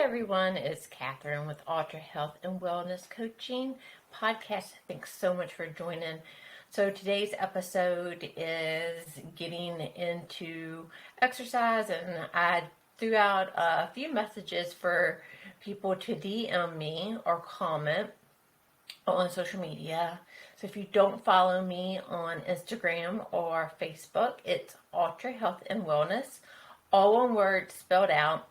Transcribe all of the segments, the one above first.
everyone, it's Catherine with Ultra Health and Wellness Coaching Podcast. Thanks so much for joining. So today's episode is getting into exercise, and I threw out a few messages for people to DM me or comment on social media. So if you don't follow me on Instagram or Facebook, it's Ultra Health and Wellness, all one word spelled out.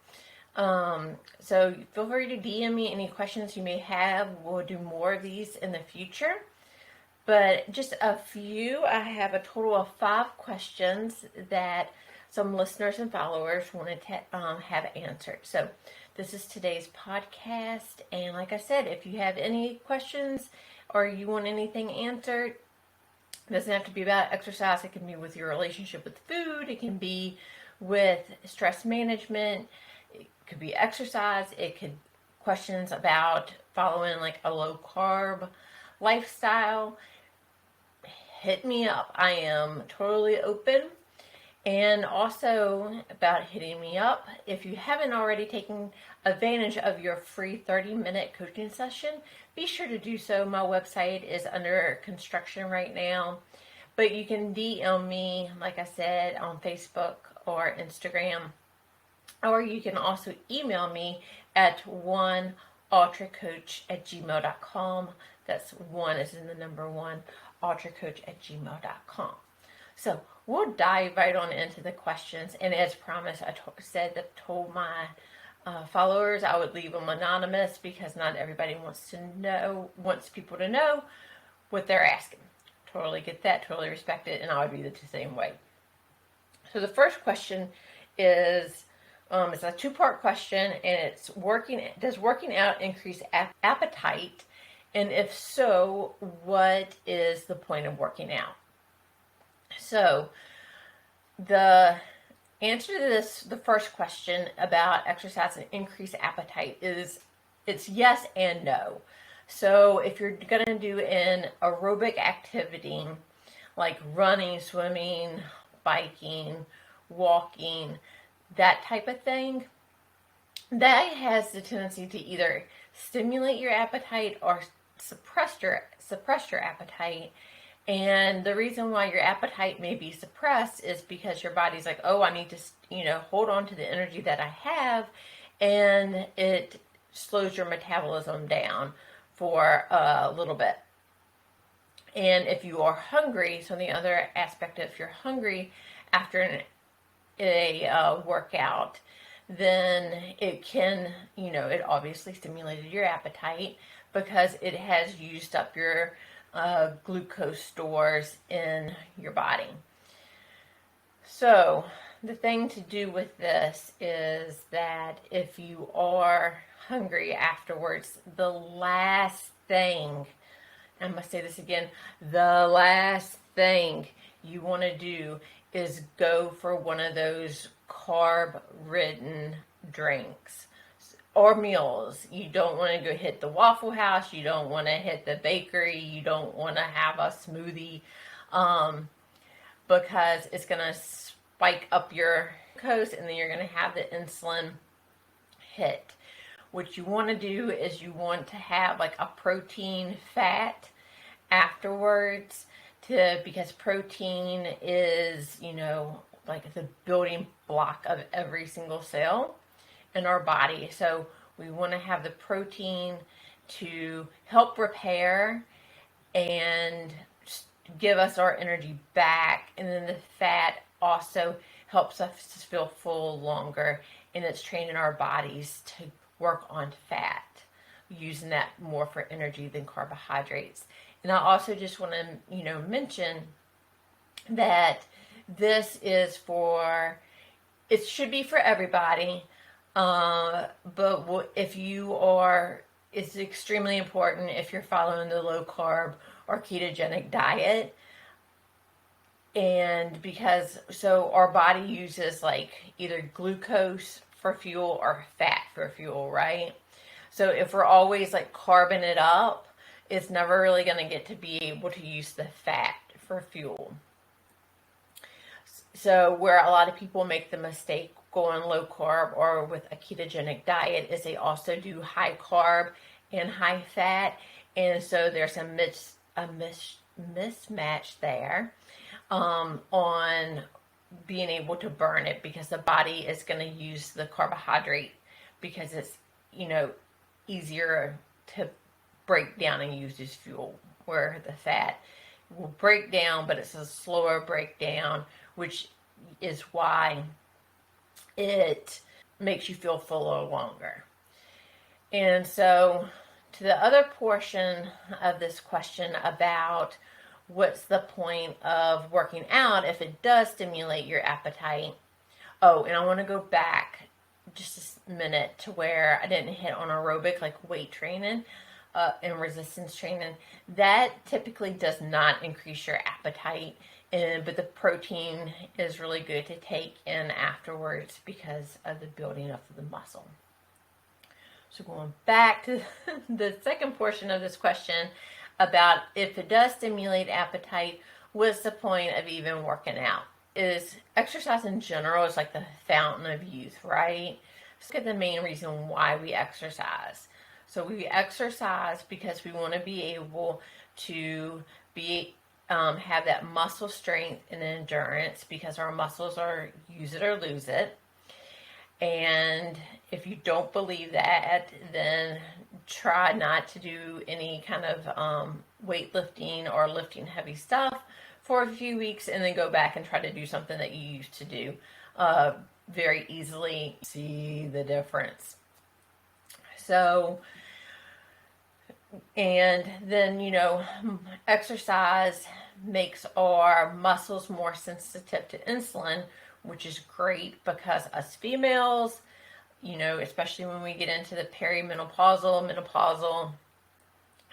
So feel free to DM me any questions you may have. We'll do more of these in the future. But just a few, I have a total of 5 questions that some listeners and followers wanted to have answered. So this is today's podcast. And like I said, if you have any questions or you want anything answered, it doesn't have to be about exercise. It can be with your relationship with food. It can be with stress management. It could be exercise. It could questions about following like a low carb lifestyle. Hit me up. I am totally open. And also about hitting me up, if you haven't already taken advantage of your free 30-minute coaching session, be sure to do so. My website is under construction right now, but you can DM me, like I said, on Facebook or Instagram, or you can also email me at 1ultracoach@gmail.com. That's 1 as in the number 1, ultracoach@gmail.com. So we'll dive right on into the questions. And as promised, I told my followers I would leave them anonymous because not everybody wants people to know what they're asking. Totally get that, totally respect it, and I would be the same way. So the first question is, it's a 2-part question, and it's does working out increase appetite? And if so, what is the point of working out? So the answer to the first question about exercise and increase appetite is it's yes and no. So if you're going to do an aerobic activity like running, swimming, biking, walking, that type of thing, that has the tendency to either stimulate your appetite or suppress your appetite. And the reason why your appetite may be suppressed is because your body's like, oh, I need to, hold on to the energy that I have, and it slows your metabolism down for a little bit. And if you are hungry, so the other aspect, if you're hungry after a workout, then it can, it obviously stimulated your appetite because it has used up your glucose stores in your body. So the thing to do with this is that if you are hungry afterwards, the last thing, I must say this again, the last thing you want to do is go for one of those carb-ridden drinks or meals. You don't want to go hit the Waffle House. You don't want to hit the bakery. You don't want to have a smoothie because it's going to spike up your glucose, and then you're going to have the insulin hit. What you want to do is you want to have like a protein fat afterwards, because protein is, like the building block of every single cell in our body. So we want to have the protein to help repair and give us our energy back. And then the fat also helps us feel full longer, and it's training our bodies to work on fat, using that more for energy than carbohydrates. And I also just want to, mention that this is it should be for everybody. But it's extremely important if you're following the low carb or ketogenic diet. And so our body uses like either glucose for fuel or fat for fuel, right? So if we're always like carbing it up, it's never really going to get to be able to use the fat for fuel. So where a lot of people make the mistake going low carb or with a ketogenic diet is they also do high carb and high fat. And so there's a mismatch there on being able to burn it, because the body is going to use the carbohydrate because it's, easier to break down and use as fuel, where the fat will break down, but it's a slower breakdown, which is why it makes you feel fuller longer. And so to the other portion of this question about what's the point of working out if it does stimulate your appetite. Oh, and I want to go back just a minute to where I didn't hit on aerobic, like weight training and resistance training. That typically does not increase your appetite, but the protein is really good to take in afterwards because of the building up of the muscle. So going back to the second portion of this question about if it does stimulate appetite, what's the point of even working out? Is exercise in general is like the fountain of youth, right? Let's look at the main reason why we exercise. So we exercise because we want to be able to have that muscle strength and endurance, because our muscles are use it or lose it. And if you don't believe that, then try not to do any kind of weightlifting or lifting heavy stuff for a few weeks, and then go back and try to do something that you used to do. Very easily see the difference. So, and then, exercise makes our muscles more sensitive to insulin, which is great because us females, especially when we get into the menopausal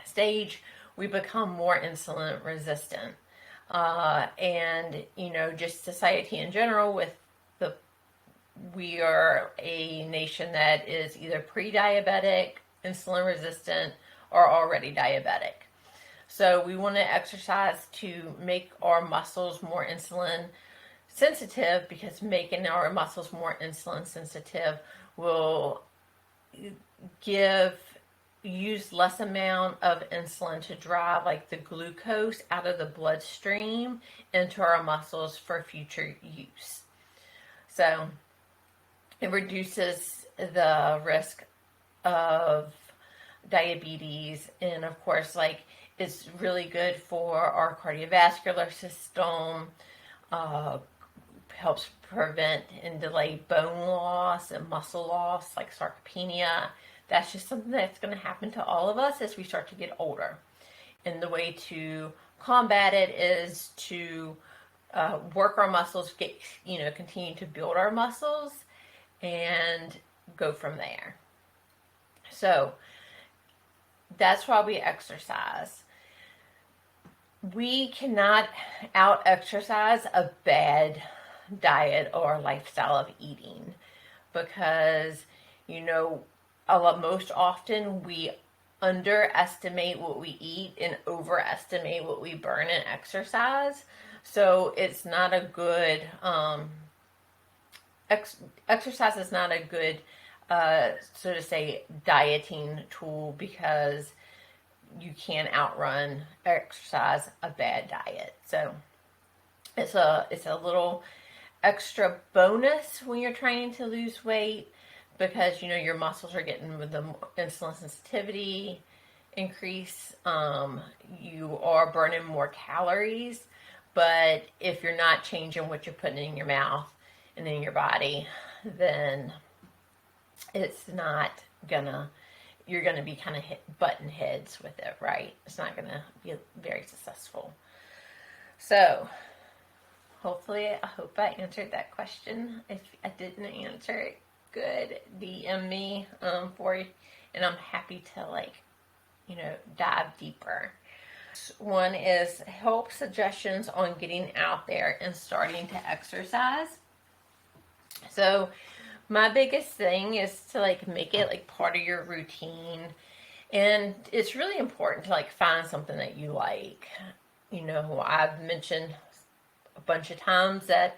stage, we become more insulin resistant. And, just society in general, we are a nation that is either pre-diabetic, insulin resistant, or already diabetic. So we want to exercise to make our muscles more insulin sensitive, because making our muscles more insulin sensitive will use less amount of insulin to drive like the glucose out of the bloodstream into our muscles for future use. So it reduces the risk of diabetes, and of course, it's really good for our cardiovascular system, helps prevent and delay bone loss and muscle loss, like sarcopenia. That's just something that's going to happen to all of us as we start to get older. And the way to combat it is to work our muscles, continue to build our muscles, and go from there. So that's why we exercise. We cannot out-exercise a bad diet or lifestyle of eating, because, most often we underestimate what we eat and overestimate what we burn in exercise. So it's not a good, exercise is not a good, so to say, dieting tool, because you can outrun exercise a bad diet. So it's a little extra bonus when you're trying to lose weight, because your muscles are getting with the insulin sensitivity increase. You are burning more calories, but if you're not changing what you're putting in your mouth and in your body, then it's not gonna, you're gonna be kind of butting heads with it, right? It's not gonna be very successful. So hopefully, I hope I answered that question. If I didn't answer it, good, DM me for you, and I'm happy to dive deeper. One is help suggestions on getting out there and starting to exercise. So my biggest thing is to make it part of your routine, and it's really important to find something that you like. I've mentioned a bunch of times that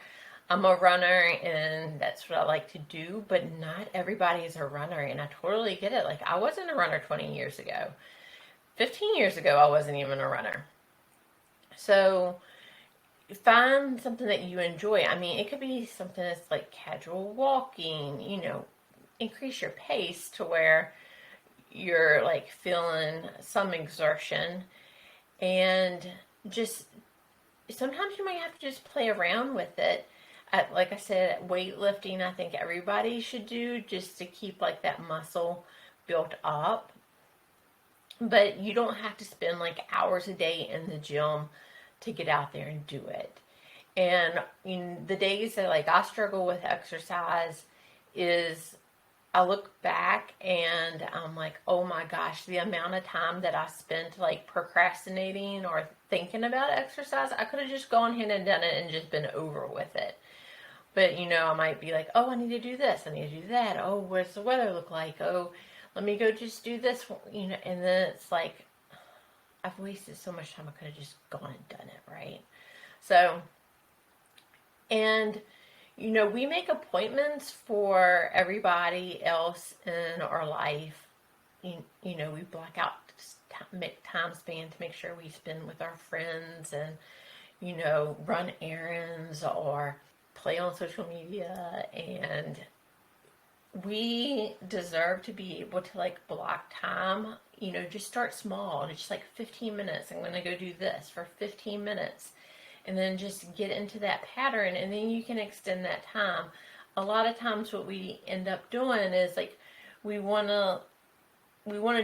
I'm a runner and that's what I like to do, but not everybody is a runner, and I totally get it. Like, I wasn't a runner 20 years ago. 15 years ago, I wasn't even a runner. So, find something that you enjoy. I mean, it could be something that's like casual walking, increase your pace to where you're like feeling some exertion, and just sometimes you might have to just play around with it. Like I said, weightlifting, I think everybody should do just to keep like that muscle built up. But you don't have to spend like hours a day in the gym to get out there and do it. And in the days that like I struggle with exercise is I look back and I'm like, oh my gosh, the amount of time that I spent like procrastinating or thinking about exercise, I could have just gone ahead and done it and just been over with it. But I might be like, oh, I need to do this, I need to do that. Oh, what's the weather look like? Oh, let me go just do this, and then it's like, I've wasted so much time, I could have just gone and done it, right? So, and we make appointments for everybody else in our life. We block out, make time span to make sure we spend with our friends and, run errands or play on social media. And we deserve to be able to like block time, just start small, just like 15 minutes. I'm going to go do this for 15 minutes. And then just get into that pattern, and then you can extend that time. A lot of times what we end up doing is like we want to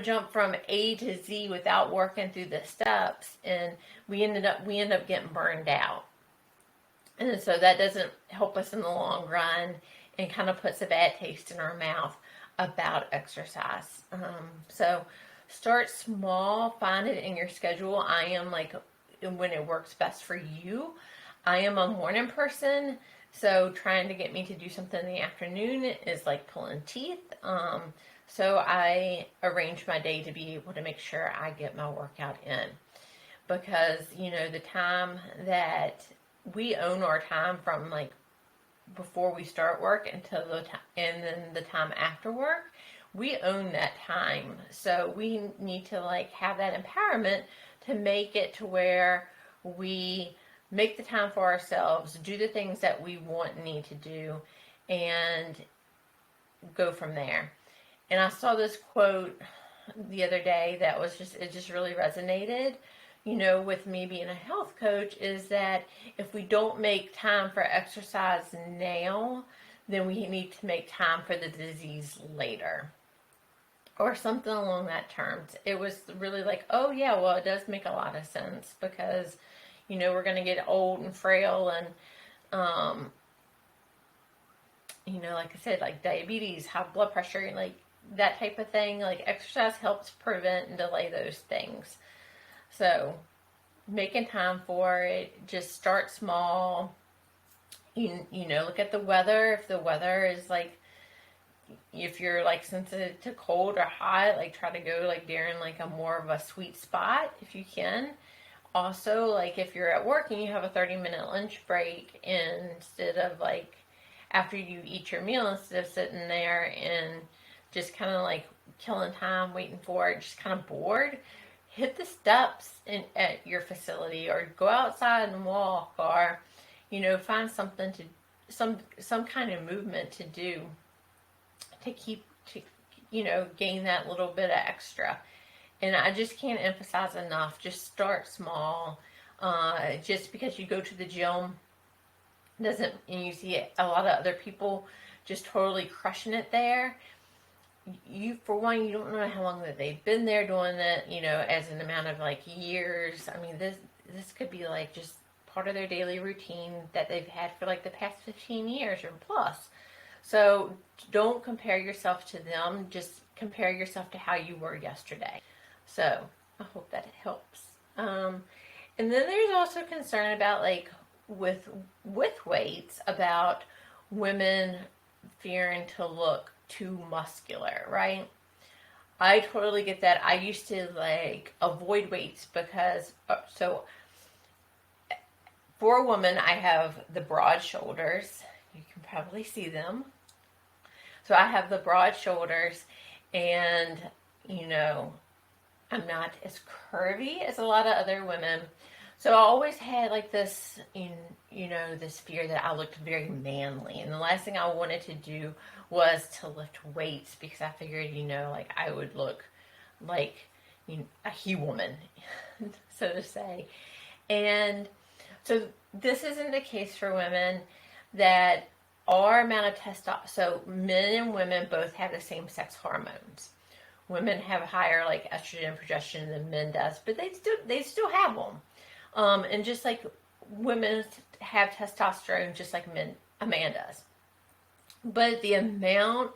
jump from A to Z without working through the steps, and we end up getting burned out. And so that doesn't help us in the long run, and kind of puts a bad taste in our mouth about exercise. So start small, find it in your schedule. I am like, when it works best for you. I am a morning person, so trying to get me to do something in the afternoon is like pulling teeth. So I arrange my day to be able to make sure I get my workout in, because the time that we own our time from like before we start work until and then the time after work, we own that time. So we need to like have that empowerment to make it to where we make the time for ourselves, do the things that we want and need to do, and go from there. And I saw this quote the other day that it just really resonated, with me being a health coach, is that if we don't make time for exercise now, then we need to make time for the disease later. Or something along that terms. It was really like, oh yeah, well, it does make a lot of sense, because, we're going to get old and frail, and, like I said, like diabetes, high blood pressure, and like that type of thing. Like exercise helps prevent and delay those things. So making time for it, just start small. Look at the weather. If the weather is like, if you're like sensitive to cold or hot, like try to go like during like a more of a sweet spot if you can. Also, like if you're at work and you have a 30-minute lunch break, and instead of like after you eat your meal, instead of sitting there and just kind of like killing time waiting for it, just kind of bored, hit the steps at your facility, or go outside and walk, or find something to some kind of movement to do to keep to gain that little bit of extra. And I just can't emphasize enough, just start small. Just because you go to the gym doesn't, and you see a lot of other people just totally crushing it there, for one, you don't know how long that they've been there doing it, as an amount of like years. I mean, this could be like just part of their daily routine that they've had for like the past 15 years or plus. So don't compare yourself to them. Just compare yourself to how you were yesterday. So I hope that it helps. And then there's also concern about like with weights, about women fearing to look too muscular, right? I totally get that. I used to like avoid weights because For a woman, I have the broad shoulders. You can probably see them. So I have the broad shoulders, and I'm not as curvy as a lot of other women. So I always had like this, this fear that I looked very manly. And the last thing I wanted to do was to lift weights because I figured, like I would look like a he-woman, so to say. And so this isn't the case for women that our amount of testosterone, so men and women both have the same sex hormones. Women have higher like estrogen and progesterone than men does, but they still have them. And just like women have testosterone, just like a man does. But the amount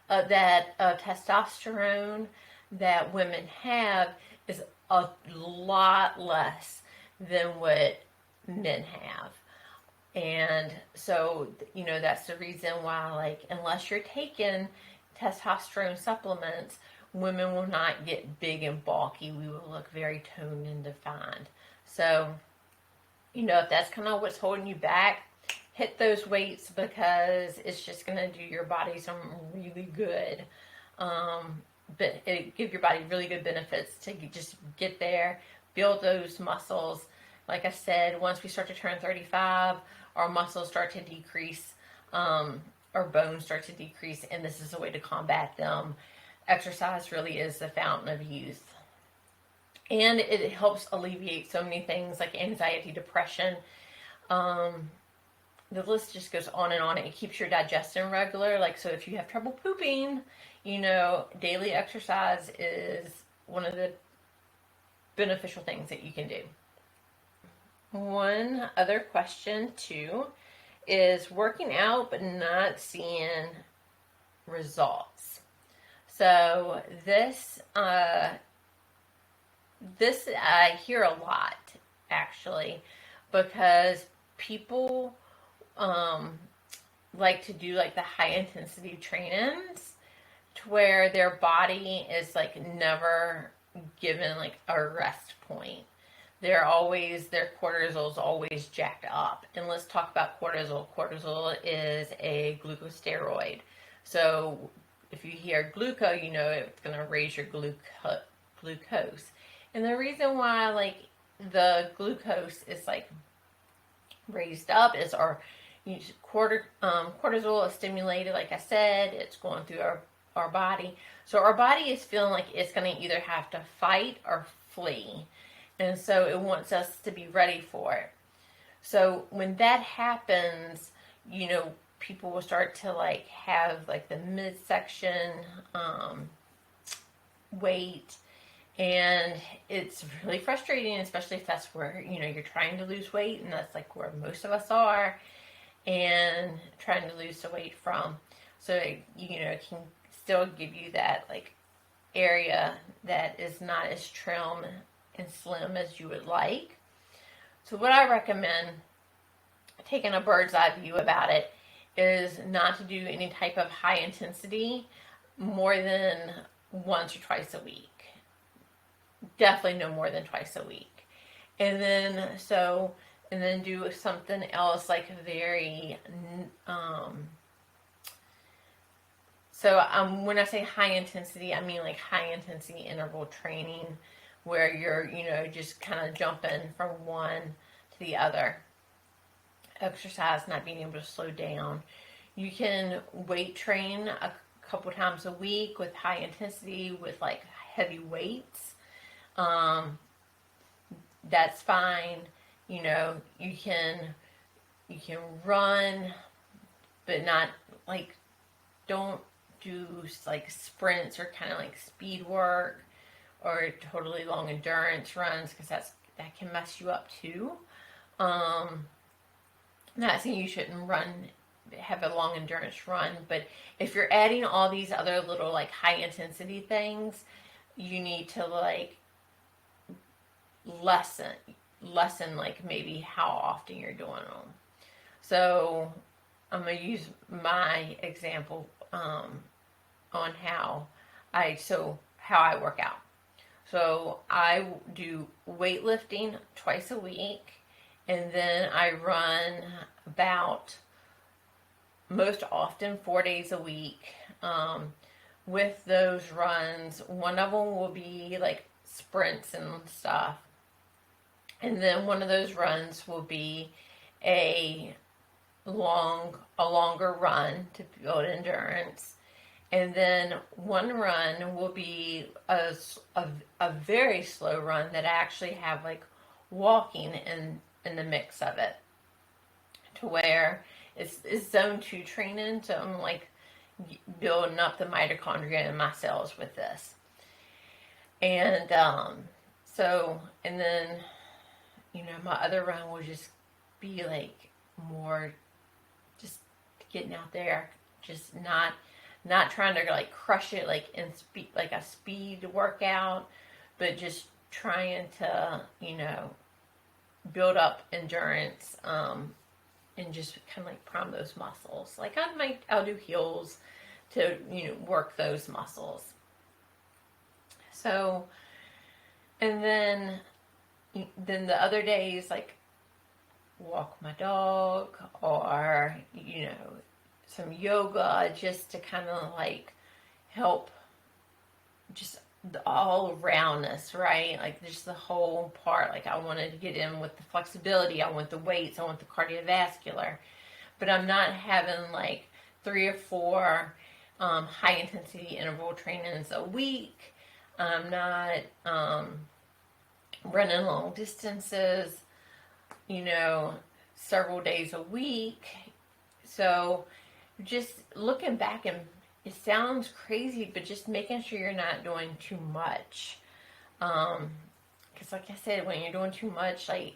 of testosterone that women have is a lot less than what men have. And so, that's the reason why, like, unless you're taking testosterone supplements, women will not get big and bulky. We will look very toned and defined. So, if that's kind of what's holding you back, hit those weights because it's just going to do your body some really good, but it give your body really good benefits to just get there, build those muscles. Like I said, once we start to turn 35, our muscles start to decrease, our bones start to decrease, and this is a way to combat them. Exercise really is the fountain of youth. And it helps alleviate so many things like anxiety, depression. The list just goes on and on. It keeps your digestion regular. Like, so if you have trouble pooping, daily exercise is one of the beneficial things that you can do. One other question too is working out but not seeing results. So this I hear a lot actually, because people like to do like the high intensity trainings to where their body is like never given like a rest point. Their cortisol is always jacked up. And let's talk about cortisol. Cortisol is a glucosteroid. So if you hear gluco, it's going to raise your glucose. And the reason why like the glucose is like raised up is cortisol is stimulated. Like I said, it's going through our body. So our body is feeling like it's going to either have to fight or flee. And so it wants us to be ready for it. So when that happens, people will start to like have like the midsection weight. And it's really frustrating, especially if that's where, you're trying to lose weight. And that's like where most of us are and trying to lose the weight from. So, it can still give you that like area that is not as trim and slim as you would like. So what I recommend, taking a bird's eye view about it, is not to do any type of high intensity more than once or twice a week. Definitely no more than twice a week. And then do something else like very when I say high intensity, I mean like high intensity interval training where you're, just kind of jumping from one to the other. Exercise, not being able to slow down. You can weight train a couple times a week with high intensity with like heavy weights. That's fine. You can run, but not like, don't do like sprints or kind of like speed work or totally long endurance runs, because that can mess you up too. Not saying you shouldn't have a long endurance run, but if you're adding all these other little like high intensity things, you need to like lessen like maybe how often you're doing them. So I'm going to use my example on how I work out. So I do weightlifting twice a week, And then I run about, most often, 4 days a week. With those runs, one of them will be like sprints and stuff. And then one of those runs will be a a longer run to build endurance. And then one run will be a very slow run that I actually have like walking in the mix of it, to where it's zone 2 training. So I'm like building up the mitochondria in my cells with this. And and then, my other run will just be like more just getting out there, just not trying to like crush it like in speed, like a speed workout, but just trying to build up endurance, and just kind of like prime those muscles. Like I'll do hills to work those muscles. So, and then the other days, like walk my dog, or some yoga, just to kind of like help just the all aroundness, right? Like just the whole part. Like I wanted to get in with the flexibility, I want the weights, I want the cardiovascular, but I'm not having like 3 or 4 high intensity interval trainings a week. I'm not running long distances, several days a week. So just looking back, and it sounds crazy, but just making sure you're not doing too much. Because like I said, when you're doing too much, like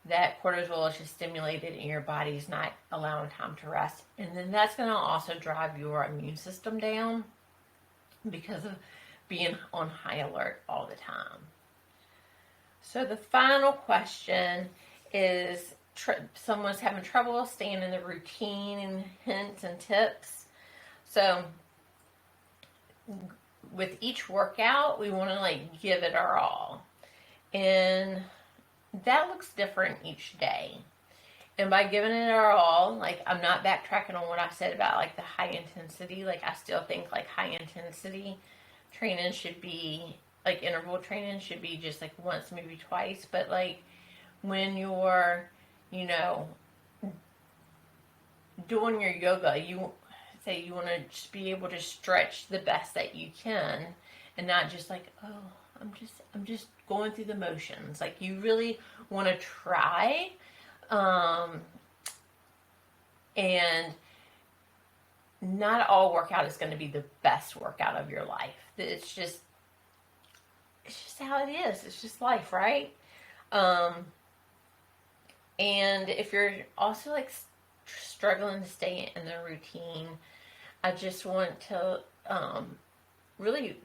that cortisol is just stimulated and your body's not allowing time to rest. And then that's going to also drive your immune system down because of being on high alert all the time. So the final question is, someone's having trouble staying in the routine, and hints and tips. So with each workout, we want to like give it our all. And that looks different each day. And by giving it our all, like I'm not backtracking on what I said about like the high intensity. Like I still think like high intensity training should be, like interval training should be just like once, maybe twice. But like when you're, doing your yoga, you say you want to just be able to stretch the best that you can, and not just like, oh, I'm just going through the motions. Like you really want to try, and not all workout is going to be the best workout of your life. It's just how it is. It's just life, right? And if you're also like struggling to stay in the routine, I just want to really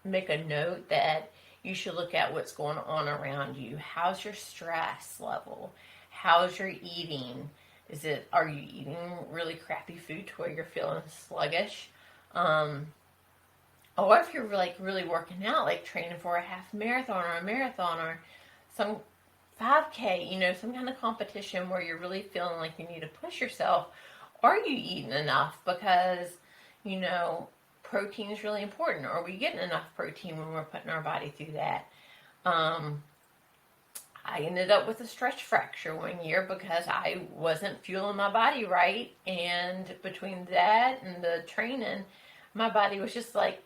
make a note that you should look at what's going on around you. How's your stress level? How's your eating? Are you eating really crappy food to where you're feeling sluggish? Or if you're like really working out, like training for a half marathon or a marathon or some 5K, some kind of competition where you're really feeling like you need to push yourself, are you eating enough? Because, protein is really important. Are we getting enough protein when we're putting our body through that? I ended up with a stretch fracture one year because I wasn't fueling my body right. And between that and the training, my body was just like,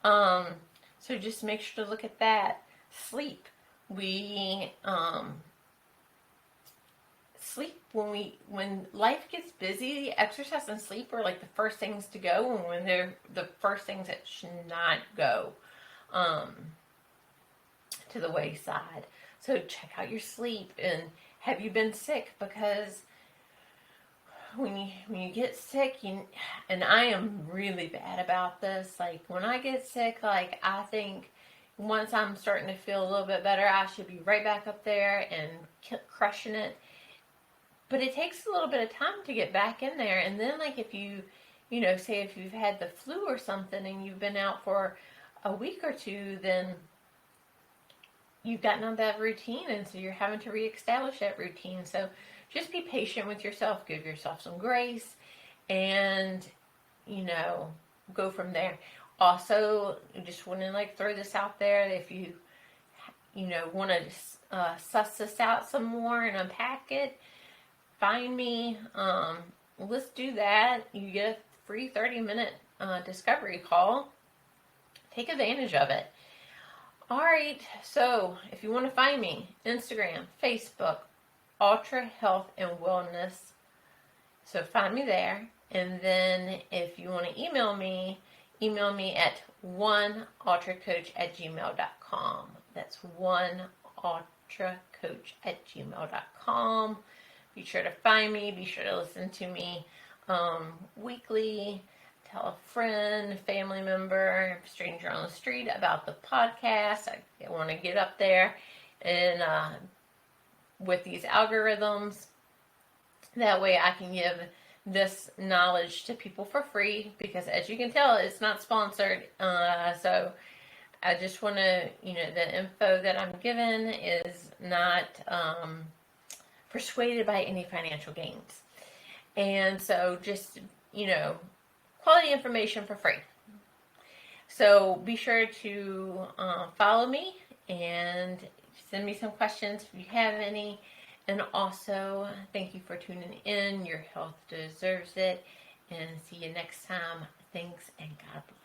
done. So just make sure to look at that. Sleep. We sleep when life gets busy. Exercise and sleep are like the first things to go, and when they're the first things that should not go to the wayside. So check out your sleep, and have you been sick? Because when you get sick, and I am really bad about this. Like when I get sick, like I think once I'm starting to feel a little bit better, I should be right back up there and crushing it. But it takes a little bit of time to get back in there. And then like if you say if you've had the flu or something and you've been out for a week or two, then you've gotten on that routine, and so you're having to reestablish that routine. So just be patient with yourself, give yourself some grace, and go from there. Also, just want to throw this out there. If you want to suss this out some more and unpack it, find me. Let's do that. You get a free 30-minute discovery call. Take advantage of it. All right, so if you want to find me, Instagram, Facebook, Ultra Health and Wellness. So find me there. And then if you want to email me at oneultracoach@gmail.com. That's oneultracoach@gmail.com. Be sure to find me. Be sure to listen to me weekly. Tell a friend, family member, stranger on the street about the podcast. I want to get up there and with these algorithms. That way I can give this knowledge to people for free, because as you can tell, it's not sponsored. So I just want to, the info that I'm given is not persuaded by any financial gains. And so just, quality information for free. So be sure to follow me and send me some questions if you have any. And also, thank you for tuning in. Your health deserves it. And see you next time. Thanks, and God bless.